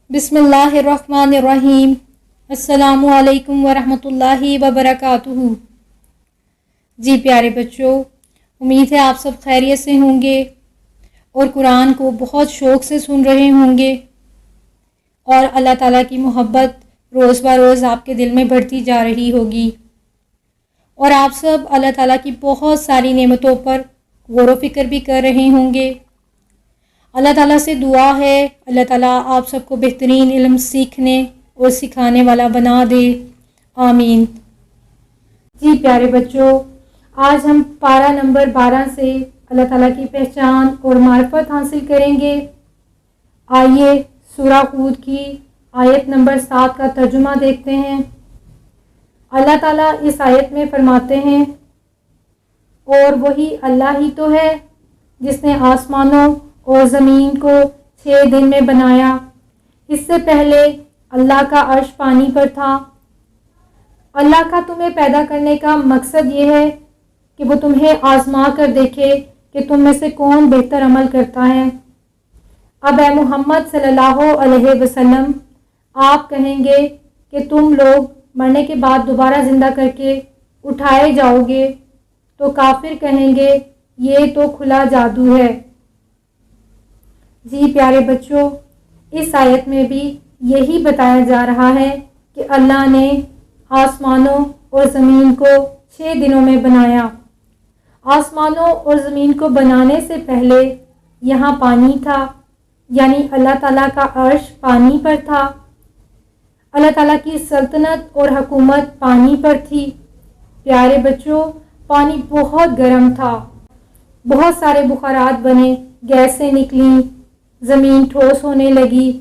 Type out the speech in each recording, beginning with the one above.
बिस्मिल्लाहिर्रहमानिर्रहीम। अस्सलामु अलैकुम वरहमतुल्लाहि वबरकातुहू। जी प्यारे बच्चों, उम्मीद है आप सब खैरियत से होंगे और कुरान को बहुत शौक़ से सुन रहे होंगे और अल्लाह ताला की मोहब्बत रोज़ ब रोज़ आपके दिल में बढ़ती जा रही होगी और आप सब अल्लाह ताला की बहुत सारी नेमतों पर गौर व फिक्र भी कर रहे होंगे। अल्लाह ताला से दुआ है अल्लाह ताला आप सबको बेहतरीन इल्म सीखने और सिखाने वाला बना दे, आमीन। जी प्यारे बच्चों, आज हम पारा नंबर 12 से अल्लाह ताला की पहचान और मार्फत हासिल करेंगे। आइए सूरा हूद की आयत नंबर 7 का तर्जुमा देखते हैं। अल्लाह ताला इस आयत में फरमाते हैं, और वही अल्लाह ही तो है जिसने आसमानों और ज़मीन को 6 दिन में बनाया। इससे पहले अल्लाह का अर्श पानी पर था। अल्लाह का तुम्हें पैदा करने का मकसद ये है कि वो तुम्हें आजमा कर देखे कि तुम में से कौन बेहतर अमल करता है। अब ए मोहम्मद सल्लल्लाहु अलैहि वसल्लम, आप कहेंगे कि तुम लोग मरने के बाद दोबारा ज़िंदा करके उठाए जाओगे, तो काफिर कहेंगे ये तो खुला जादू है। जी प्यारे बच्चों, इस आयत में भी यही बताया जा रहा है कि अल्लाह ने आसमानों और ज़मीन को 6 दिनों में बनाया। आसमानों और ज़मीन को बनाने से पहले यहाँ पानी था, यानी अल्लाह ताला का अर्श पानी पर था। अल्लाह ताला की सल्तनत और हुकूमत पानी पर थी। प्यारे बच्चों, पानी बहुत गर्म था, बहुत सारे बुखारात बने, गैसें निकलीं, ज़मीन ठोस होने लगी,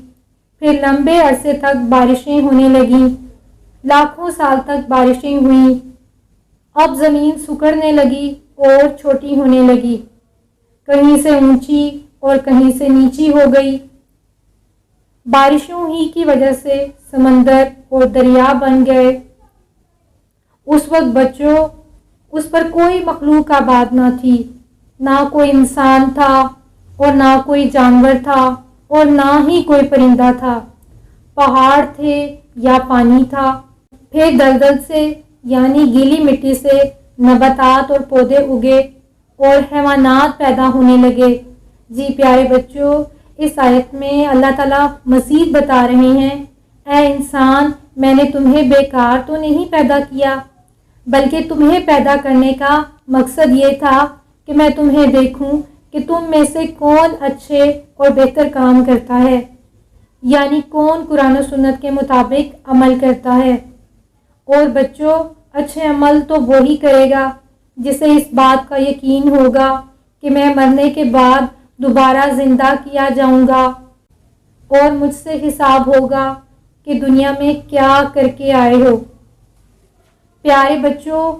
फिर लंबे अरसे तक बारिशें होने लगीं, लाखों साल तक बारिशें हुईं। अब ज़मीन सिकुड़ने लगी और छोटी होने लगी, कहीं से ऊंची और कहीं से नीची हो गई। बारिशों ही की वजह से समंदर और दरिया बन गए। उस वक्त बच्चों, उस पर कोई मखलूक आबाद ना थी, ना कोई इंसान था और ना कोई जानवर था और ना ही कोई परिंदा था। पहाड़ थे या पानी था। फिर दलदल से यानी गीली मिट्टी से नबातात और पौधे उगे और हैवानात पैदा होने लगे। जी प्यारे बच्चों, इस आयत में अल्लाह ताला मज़ीद बता रहे हैं, ऐ इंसान, मैंने तुम्हें बेकार तो नहीं पैदा किया, बल्कि तुम्हें पैदा करने का मकसद ये था कि मैं तुम्हें देखूं कि तुम में से कौन अच्छे और बेहतर काम करता है, यानी कौन कुरान और सुन्नत के मुताबिक अमल करता है। और बच्चों, अच्छे अमल तो वो ही करेगा जिसे इस बात का यकीन होगा कि मैं मरने के बाद दोबारा ज़िंदा किया जाऊंगा और मुझसे हिसाब होगा कि दुनिया में क्या करके आए हो। प्यारे बच्चों,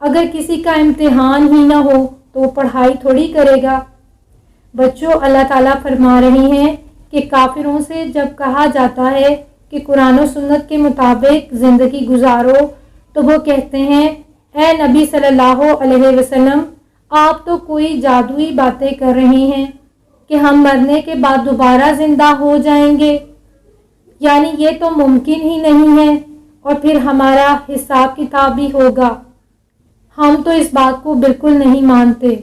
अगर किसी का इम्तिहान ही ना हो तो वो पढ़ाई थोड़ी करेगा। बच्चों, अल्लाह ताला फरमा रही हैं कि काफिरों से जब कहा जाता है कि कुरान और सुन्नत के मुताबिक ज़िंदगी गुजारो, तो वो कहते हैं, ए नबी सल्लल्लाहु अलैहि वसल्लम, आप तो कोई जादुई बातें कर रहे हैं कि हम मरने के बाद दोबारा ज़िंदा हो जाएंगे, यानी ये तो मुमकिन ही नहीं है और फिर हमारा हिसाब किताब भी होगा। हम तो इस बात को बिल्कुल नहीं मानते।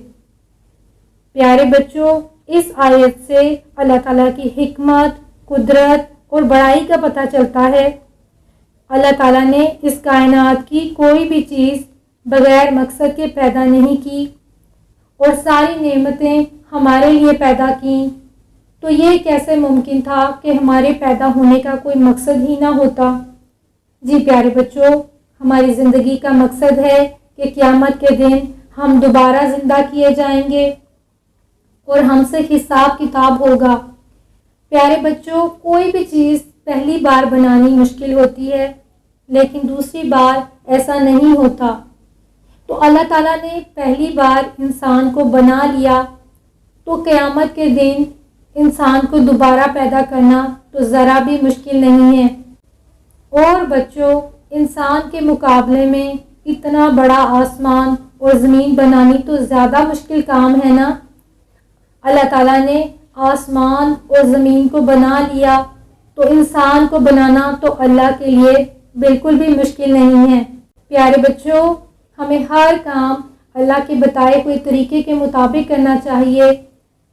प्यारे बच्चों, इस आयत से अल्लाह ताला की हिकमत, कुदरत और बड़ाई का पता चलता है। अल्लाह ताला ने इस कायनात की कोई भी चीज़ बगैर मकसद के पैदा नहीं की और सारी नेमतें हमारे लिए पैदा की। तो ये कैसे मुमकिन था कि हमारे पैदा होने का कोई मकसद ही ना होता। जी प्यारे बच्चों, हमारी ज़िंदगी का मकसद है कि क़यामत के दिन हम दोबारा ज़िंदा किए जाएंगे और हमसे हिसाब किताब होगा। प्यारे बच्चों, कोई भी चीज़ पहली बार बनानी मुश्किल होती है, लेकिन दूसरी बार ऐसा नहीं होता। तो अल्लाह ताला ने पहली बार इंसान को बना लिया, तो क़यामत के दिन इंसान को दोबारा पैदा करना तो ज़रा भी मुश्किल नहीं है। और बच्चों, इंसान के मुकाबले में इतना बड़ा आसमान और ज़मीन बनानी तो ज़्यादा मुश्किल काम है ना। अल्लाह ताला ने आसमान और ज़मीन को बना लिया تو انسان کو بنانا تو اللہ کے لیے بالکل بھی مشکل نہیں ہے۔ پیارے بچوں، ہمیں ہر کام اللہ کے بتائے ہوئے طریقے کے مطابق کرنا چاہیے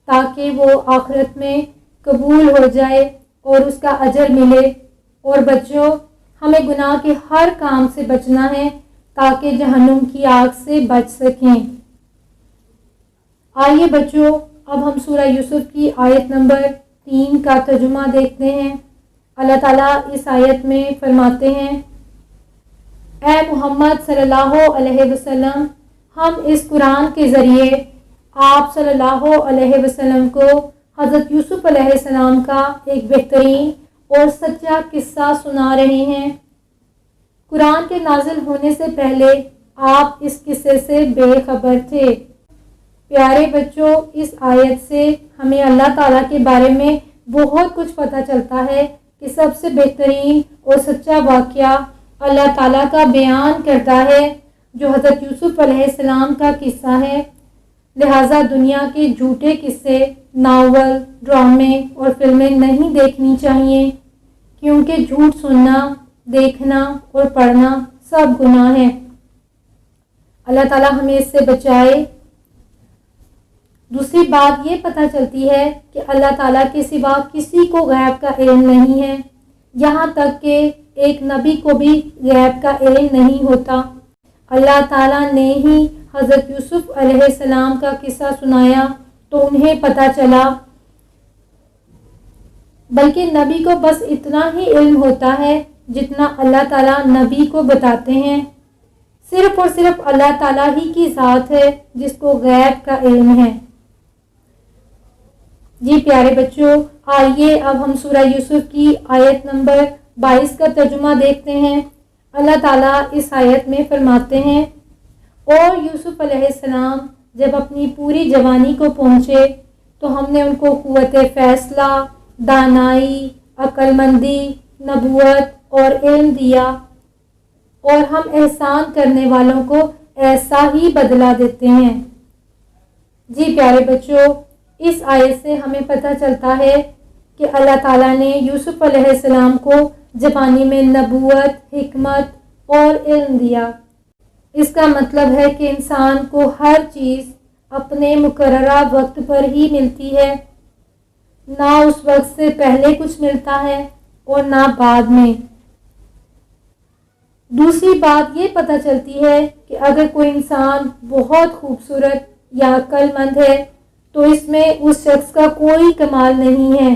تاکہ وہ آخرت میں قبول ہو جائے اور اس کا اجر ملے۔ اور بچوں، ہمیں گناہ کے ہر کام سے بچنا ہے تاکہ جہنم کی آگ سے بچ سکیں۔ آئیے بچوں، اب ہم سورہ یوسف کی آیت نمبر 3 کا ترجمہ دیکھتے ہیں۔ اللہ تعالیٰ اس آیت میں فرماتے ہیں، اے محمد صلی اللہ علیہ وسلم، ہم اس قرآن کے ذریعے آپ صلی اللہ علیہ وسلم کو حضرت یوسف علیہ السلام کا ایک بہترین اور سچا قصہ سنا رہے ہیں۔ قرآن کے نازل ہونے سے پہلے آپ اس قصے سے بے خبر تھے۔ پیارے بچوں، اس آیت سے ہمیں اللہ تعالیٰ کے بارے میں بہت کچھ پتہ چلتا ہے کہ سب سے بہترین اور سچا واقعہ اللہ تعالیٰ کا بیان کرتا ہے جو حضرت یوسف علیہ السلام کا قصہ ہے۔ لہٰذا دنیا کے جھوٹے قصے، ناول، ڈرامے اور فلمیں نہیں دیکھنی چاہیے، کیونکہ جھوٹ سننا، دیکھنا اور پڑھنا سب گناہ ہے۔ اللہ تعالیٰ ہمیں اس سے بچائے۔ دوسری بات یہ پتہ چلتی ہے کہ اللہ تعالیٰ کے سوا کسی کو غیب کا علم نہیں ہے، یہاں تک کہ ایک نبی کو بھی غیب کا علم نہیں ہوتا۔ اللہ تعالیٰ نے ہی حضرت یوسف علیہ السلام کا قصہ سنایا تو انہیں پتہ چلا، بلکہ نبی کو بس اتنا ہی علم ہوتا ہے جتنا اللہ تعالیٰ نبی کو بتاتے ہیں۔ صرف اور صرف اللہ تعالیٰ ہی کی ذات ہے جس کو غیب کا علم ہے۔ جی پیارے بچوں، آئیے اب ہم سورہ یوسف کی آیت نمبر 22 کا ترجمہ دیکھتے ہیں۔ اللہ تعالیٰ اس آیت میں فرماتے ہیں، اور یوسف علیہ السلام جب اپنی پوری جوانی کو پہنچے تو ہم نے ان کو قوت فیصلہ، دانائی، عقل مندی، نبوت اور علم دیا، اور ہم احسان کرنے والوں کو ایسا ہی بدلہ دیتے ہیں۔ جی پیارے بچوں، اس آیت سے ہمیں پتہ چلتا ہے کہ اللہ تعالیٰ نے یوسف علیہ السلام کو جوانی میں نبوت، حکمت اور علم دیا۔ اس کا مطلب ہے کہ انسان کو ہر چیز اپنے مقررہ وقت پر ہی ملتی ہے، نہ اس وقت سے پہلے کچھ ملتا ہے اور نہ بعد میں۔ دوسری بات یہ پتہ چلتی ہے کہ اگر کوئی انسان بہت خوبصورت یا عقل مند ہے تو اس میں اس شخص کا کوئی کمال نہیں ہے،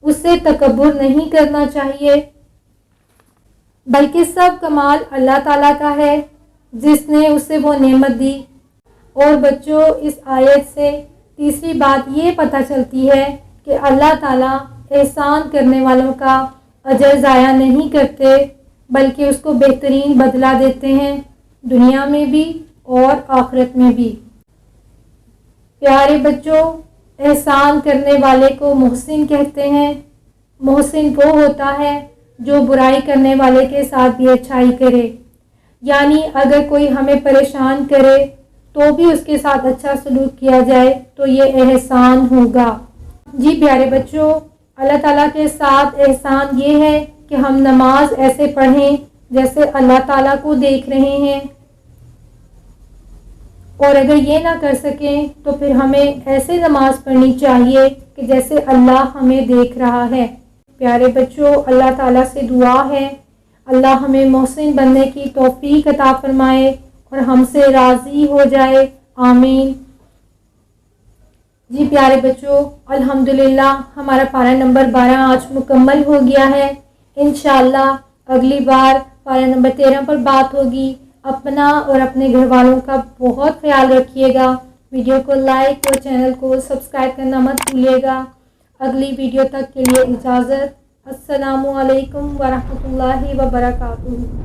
اس سے تکبر نہیں کرنا چاہیے، بلکہ سب کمال اللہ تعالیٰ کا ہے جس نے اسے وہ نعمت دی۔ اور بچوں، اس آیت سے تیسری بات یہ پتہ چلتی ہے کہ اللہ تعالیٰ احسان کرنے والوں کا اجر ضائع نہیں کرتے، بلکہ اس کو بہترین بدلہ دیتے ہیں، دنیا میں بھی اور آخرت میں بھی۔ پیارے بچوں، احسان کرنے والے کو محسن کہتے ہیں۔ محسن وہ ہوتا ہے جو برائی کرنے والے کے ساتھ بھی اچھائی کرے، یعنی اگر کوئی ہمیں پریشان کرے تو بھی اس کے ساتھ اچھا سلوک کیا جائے تو یہ احسان ہوگا۔ جی پیارے بچوں، اللہ تعالیٰ کے ساتھ احسان یہ ہے کہ ہم نماز ایسے پڑھیں جیسے اللہ تعالیٰ کو دیکھ رہے ہیں، اور اگر یہ نہ کر سکیں تو پھر ہمیں ایسے نماز پڑھنی چاہیے کہ جیسے اللہ ہمیں دیکھ رہا ہے۔ پیارے بچوں، اللہ تعالیٰ سے دعا ہے اللہ ہمیں محسن بننے کی توفیق عطا فرمائے اور ہم سے راضی ہو جائے، آمین۔ جی پیارے بچوں، الحمدللہ ہمارا پارہ نمبر 12 آج مکمل ہو گیا ہے۔ انشاءاللہ اگلی بار پارہ نمبر 13 پر بات ہوگی۔ اپنا اور اپنے گھر والوں کا بہت خیال رکھیے گا۔ ویڈیو کو لائک اور چینل کو سبسکرائب کرنا مت بھولیے گا۔ اگلی ویڈیو تک کے لیے اجازت۔ السلام علیکم ورحمۃ اللہ وبرکاتہ۔